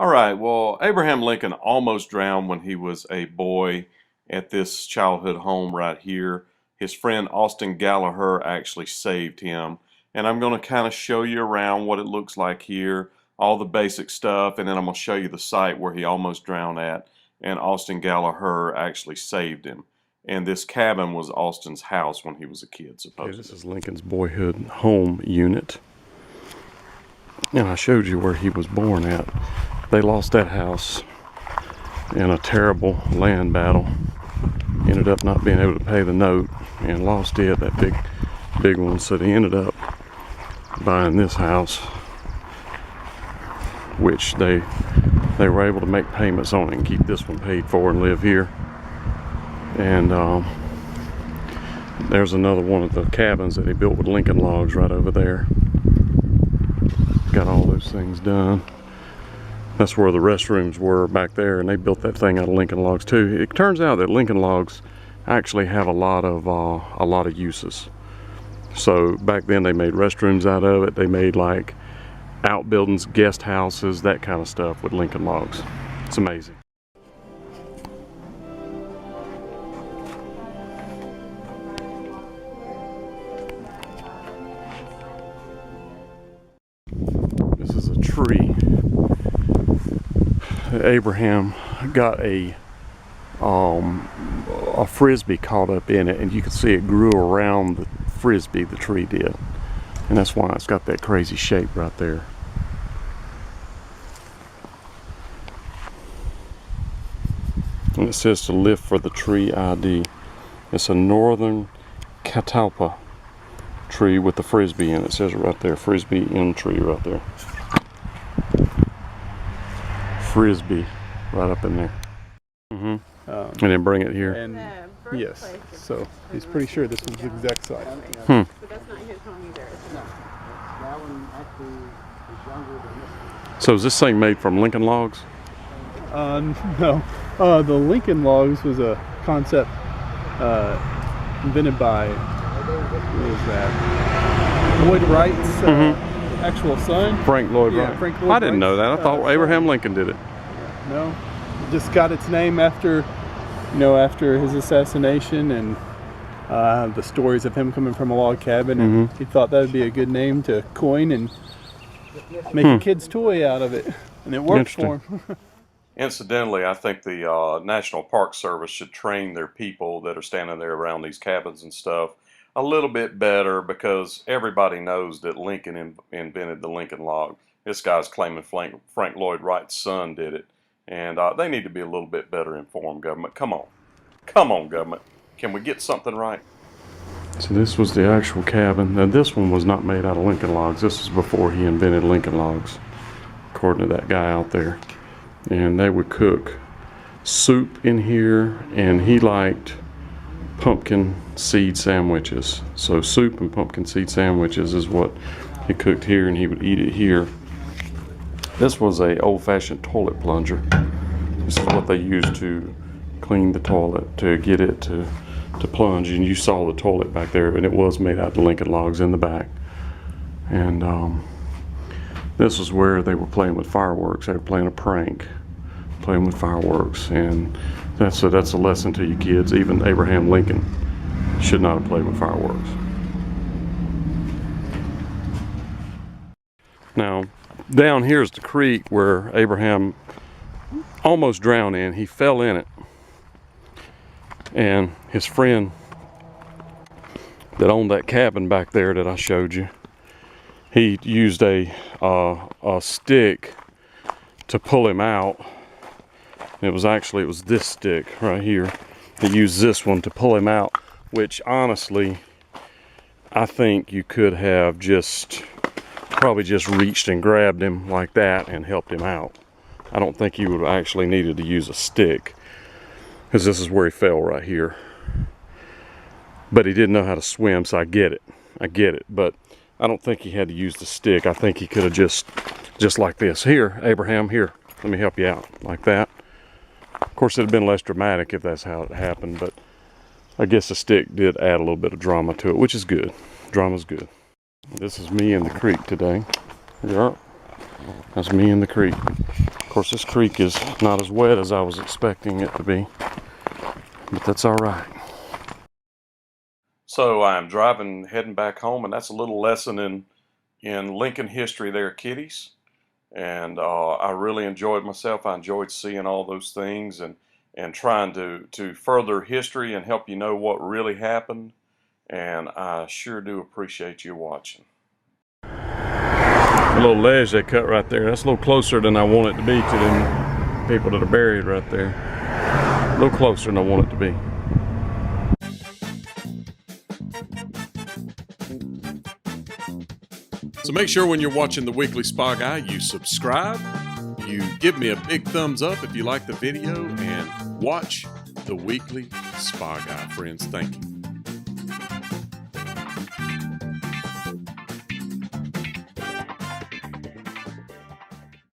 All right, well, Abraham Lincoln almost drowned when he was a boy at this childhood home right here. His friend Austin Gallagher actually saved him. And I'm going to kind of show you around what it looks like here, all the basic stuff, and then I'm going to show you the site where he almost drowned at, and Austin Gallagher actually saved him. And this cabin was Austin's house when he was a kid, supposedly. Okay, this is Lincoln's BoyHood home unit. And I showed you where he was born at. They lost that house in a terrible land battle. Ended up not being able to pay the note and lost it, that big one. So they ended up buying this house, which they were able to make payments on it and keep this one paid for and live here. And there's another one of the cabins that he built with Lincoln logs right over there. Got all those things done. That's where the restrooms were back there, and they built that thing out of Lincoln logs too. It turns out that Lincoln logs actually have a lot of uses. So back then they made restrooms out of it. They made like outbuildings, guest houses, that kind of stuff with Lincoln logs. It's amazing. This is a tree. Abraham got a frisbee caught up in it, and you can see it grew around the frisbee, the tree did. And that's why it's got that crazy shape right there. And it says to lift for the tree ID. It's a northern catalpa tree with the frisbee in it. It says it right there, frisbee in tree right there. Frisbee right up in there. And then bring it here. And yes, so he's pretty sure this was the exact site. But that's not his home either. No. That one actually is younger than this. So is this thing made from Lincoln logs? No. The Lincoln logs was a concept invented by, what was that? Lloyd Wright's actual son. Frank Lloyd Wright. Frank Lloyd I didn't know that. I thought Abraham Lincoln did it. No, it just got its name after, after his assassination, and the stories of him coming from a log cabin, and he thought that would be a good name to coin and make a kid's toy out of it, and it worked for him. Incidentally, I think the National Park Service should train their people that are standing there around these cabins and stuff a little bit better, because everybody knows that Lincoln invented the Lincoln log. This guy's claiming Frank Lloyd Wright's son did it, and they need to be a little bit better informed, government. Come on, government. Can we get something right? So this was the actual cabin. Now this one was not made out of Lincoln logs. This was before he invented Lincoln logs, according to that guy out there. And they would cook soup in here, and he liked pumpkin seed sandwiches. So soup and pumpkin seed sandwiches is what he cooked here, and he would eat it here. This was a old-fashioned toilet plunger. This is what they used to clean the toilet, to get it to plunge. And you saw the toilet back there, and it was made out of Lincoln logs in the back. And this was where they were playing with fireworks. They were playing a prank, playing with fireworks. And that's a lesson to you kids. Even Abraham Lincoln should not have played with fireworks. Now, down here is the creek where Abraham almost drowned in. He fell in it. And his friend that owned that cabin back there that I showed you, he used a stick to pull him out. It was this stick right here. He used this one to pull him out, which honestly, I think you could have probably just reached and grabbed him like that and helped him out. I don't think you would have actually needed to use a stick, because this is where he fell right here. But he didn't know how to swim, so I get it. But I don't think he had to use the stick. I think he could have just like this. Here, Abraham, here, let me help you out, like that. Of course, it'd have been less dramatic if that's how it happened, but I guess the stick did add a little bit of drama to it, which is good. Drama's good. This is me in the creek today. Yeah, that's me in the creek. Of course, this creek is not as wet as I was expecting it to be, but that's all right. So I'm driving, heading back home, and that's a little lesson in Lincoln history there, kiddies. And I really enjoyed myself. I enjoyed seeing all those things and trying to further history and help you know what really happened. And I sure do appreciate you watching. A little ledge they cut right there. That's a little closer than I want it to be to them people that are buried right there. A little closer than I want it to be. So make sure when you're watching the Weekly Spa Guy, you subscribe, you give me a big thumbs up if you like the video, and watch the Weekly Spa Guy, friends. Thank you.